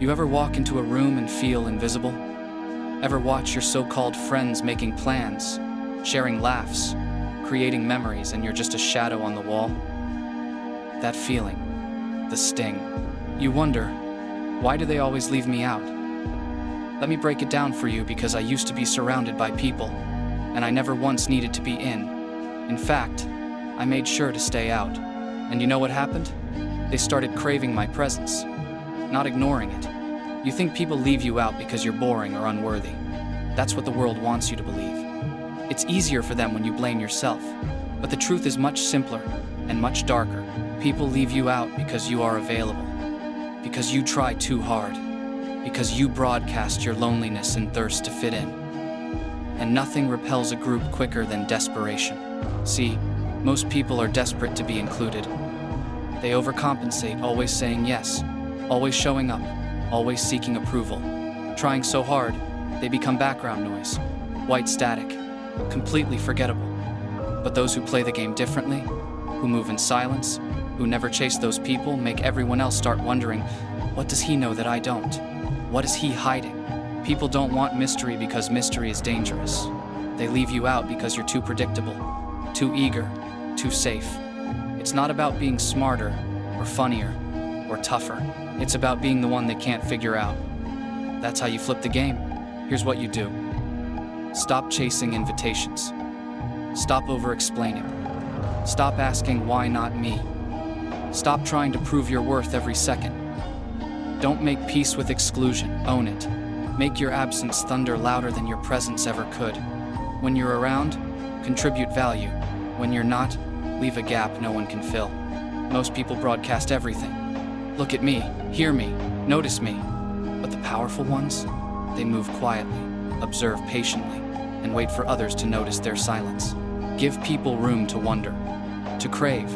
You ever walk into a room and feel invisible? Ever watch your so-called friends making plans, sharing laughs, creating memories, and you're just a shadow on the wall? That feeling, the sting. You wonder, why do they always leave me out? Let me break it down for you, because I used to be surrounded by people, and I never once needed to be in. In fact, I made sure to stay out. And you know what happened? They started craving my presence, not ignoring it. You think people leave you out because you're boring or unworthy. That's what the world wants you to believe. It's easier for them when you blame yourself. But the truth is much simpler and much darker. People leave you out because you are available, because you try too hard, because you broadcast your loneliness and thirst to fit in. And nothing repels a group quicker than desperation. See, most people are desperate to be included. They overcompensate, always saying yes, always showing up, always seeking approval. Trying so hard, they become background noise, white static, completely forgettable. But those who play the game differently, who move in silence, who never chase those people, make everyone else start wondering, what does he know that I don't? What is he hiding? People don't want mystery because mystery is dangerous. They leave you out because you're too predictable, too eager, too safe. It's not about being smarter or funnier or tougher. It's about being the one they can't figure out. That's how you flip the game. Here's what you do. Stop chasing invitations. Stop over-explaining. Stop asking, why not me? Stop trying to prove your worth every second. Don't make peace with exclusion, own it. Make your absence thunder louder than your presence ever could. When you're around, contribute value. When you're not, leave a gap no one can fill. Most people broadcast everything. Look at me, hear me, notice me. But the powerful ones, they move quietly, observe patiently, and wait for others to notice their silence. Give people room to wonder, to crave.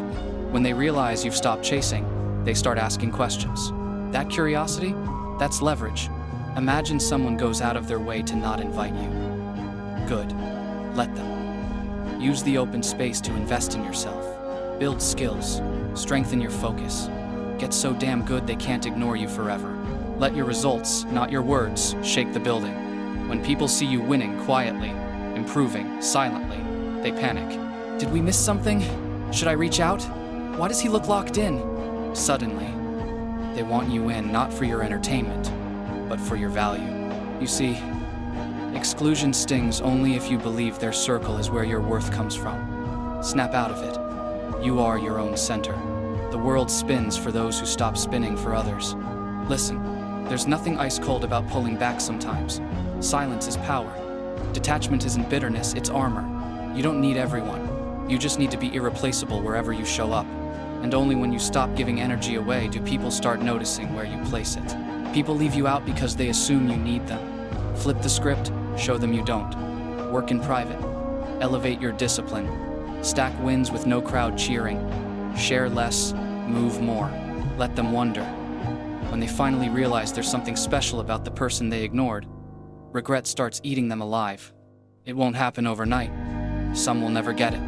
When they realize you've stopped chasing, they start asking questions. That curiosity, that's leverage. Imagine someone goes out of their way to not invite you. Good. Let them. Use the open space to invest in yourself. Build skills. Strengthen your focus. Get so damn good they can't ignore you forever. Let your results, not your words, shake the building. When people see you winning quietly, improving, silently, they panic. Did we miss something? Should I reach out? Why does he look locked in? Suddenly, they want you in, not for your entertainment, but for your value. You see, exclusion stings only if you believe their circle is where your worth comes from. Snap out of it. You are your own center. The world spins for those who stop spinning for others. Listen, there's nothing ice cold about pulling back sometimes. Silence is power. Detachment isn't bitterness, it's armor. You don't need everyone. You just need to be irreplaceable wherever you show up. And only when you stop giving energy away do people start noticing where you place it. People leave you out because they assume you need them. Flip the script, show them you don't. Work in private. Elevate your discipline. Stack wins with no crowd cheering. Share less, move more. Let them wonder. When they finally realize there's something special about the person they ignored, regret starts eating them alive. It won't happen overnight. Some will never get it.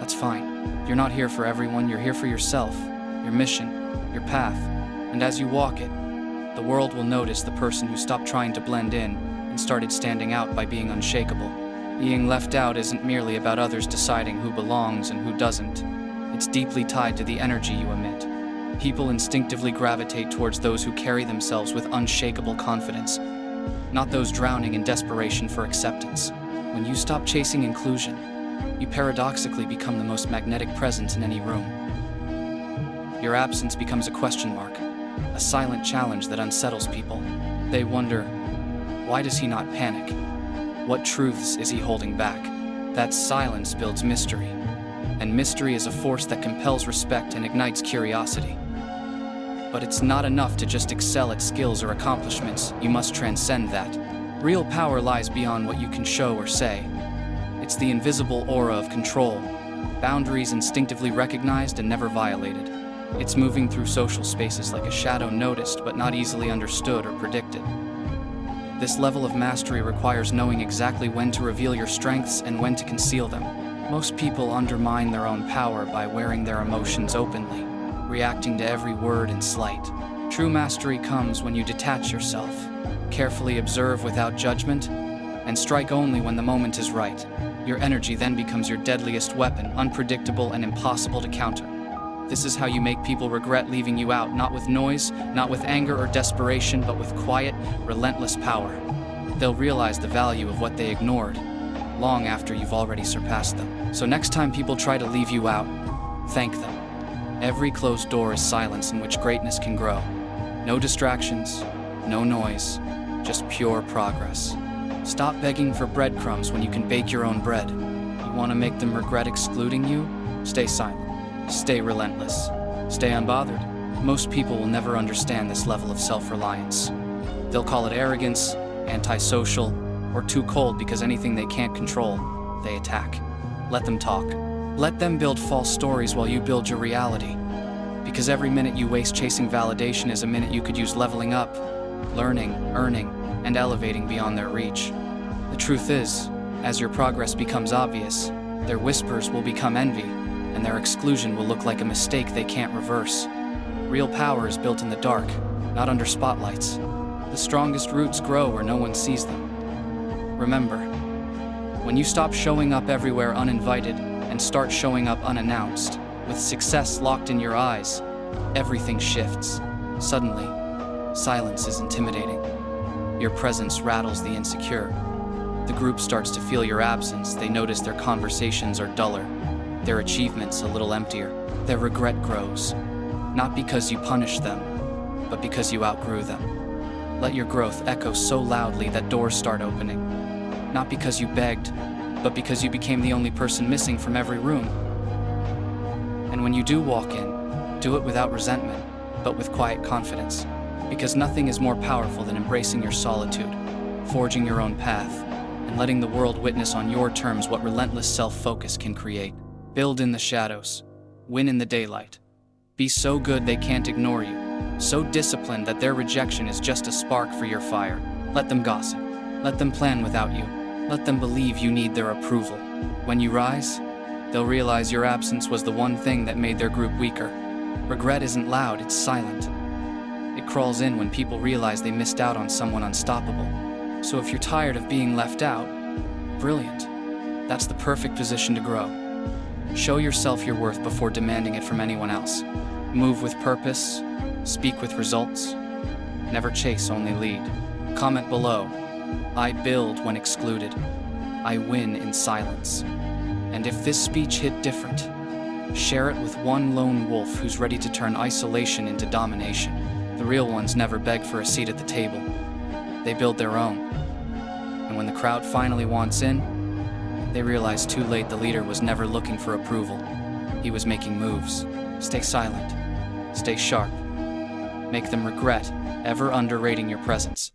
That's fine. You're not here for everyone, you're here for yourself, your mission, your path. And as you walk it, the world will notice the person who stopped trying to blend in and started standing out by being unshakable. Being left out isn't merely about others deciding who belongs and who doesn't. It's deeply tied to the energy you emit. People instinctively gravitate towards those who carry themselves with unshakable confidence, not those drowning in desperation for acceptance. When you stop chasing inclusion, you paradoxically become the most magnetic presence in any room. Your absence becomes a question mark, a silent challenge that unsettles people. They wonder, why does he not panic? What truths is he holding back? That silence builds mystery, and mystery is a force that compels respect and ignites curiosity. But it's not enough to just excel at skills or accomplishments, you must transcend that. Real power lies beyond what you can show or say. It's the invisible aura of control, boundaries instinctively recognized and never violated. It's moving through social spaces like a shadow noticed but not easily understood or predicted. This level of mastery requires knowing exactly when to reveal your strengths and when to conceal them. Most people undermine their own power by wearing their emotions openly, reacting to every word and slight. True mastery comes when you detach yourself, carefully observe without judgment, and strike only when the moment is right. Your energy then becomes your deadliest weapon, unpredictable and impossible to counter. This is how you make people regret leaving you out, not with noise, not with anger or desperation, but with quiet, relentless power. They'll realize the value of what they ignored, long after you've already surpassed them. So next time people try to leave you out, thank them. Every closed door is silence in which greatness can grow. No distractions, no noise, just pure progress. Stop begging for breadcrumbs when you can bake your own bread. You want to make them regret excluding you? Stay silent. Stay relentless. Stay unbothered. Most people will never understand this level of self-reliance. They'll call it arrogance, antisocial, or too cold because anything they can't control, they attack. Let them talk. Let them build false stories while you build your reality. Because every minute you waste chasing validation is a minute you could use leveling up, learning, earning, and elevating beyond their reach. The truth is, as your progress becomes obvious, their whispers will become envy, and their exclusion will look like a mistake they can't reverse. Real power is built in the dark, not under spotlights. The strongest roots grow where no one sees them. Remember, when you stop showing up everywhere uninvited and start showing up unannounced, with success locked in your eyes, everything shifts. Suddenly, silence is intimidating. Your presence rattles the insecure. The group starts to feel your absence. They notice their conversations are duller, their achievements a little emptier. Their regret grows, not because you punished them, but because you outgrew them. Let your growth echo so loudly that doors start opening. Not because you begged, but because you became the only person missing from every room. And when you do walk in, do it without resentment, but with quiet confidence. Because nothing is more powerful than embracing your solitude, forging your own path, and letting the world witness on your terms what relentless self-focus can create. Build in the shadows, win in the daylight. Be so good they can't ignore you, so disciplined that their rejection is just a spark for your fire. Let them gossip, let them plan without you, let them believe you need their approval. When you rise, they'll realize your absence was the one thing that made their group weaker. Regret isn't loud, it's silent. It crawls in when people realize they missed out on someone unstoppable. So if you're tired of being left out, brilliant. That's the perfect position to grow. Show yourself your worth before demanding it from anyone else. Move with purpose, speak with results. Never chase, only lead. Comment below. I build when excluded. I win in silence. And if this speech hit different, share it with one lone wolf who's ready to turn isolation into domination. The real ones never beg for a seat at the table. They build their own. And when the crowd finally wants in, they realize too late the leader was never looking for approval. He was making moves. Stay silent. Stay sharp. Make them regret ever underrating your presence.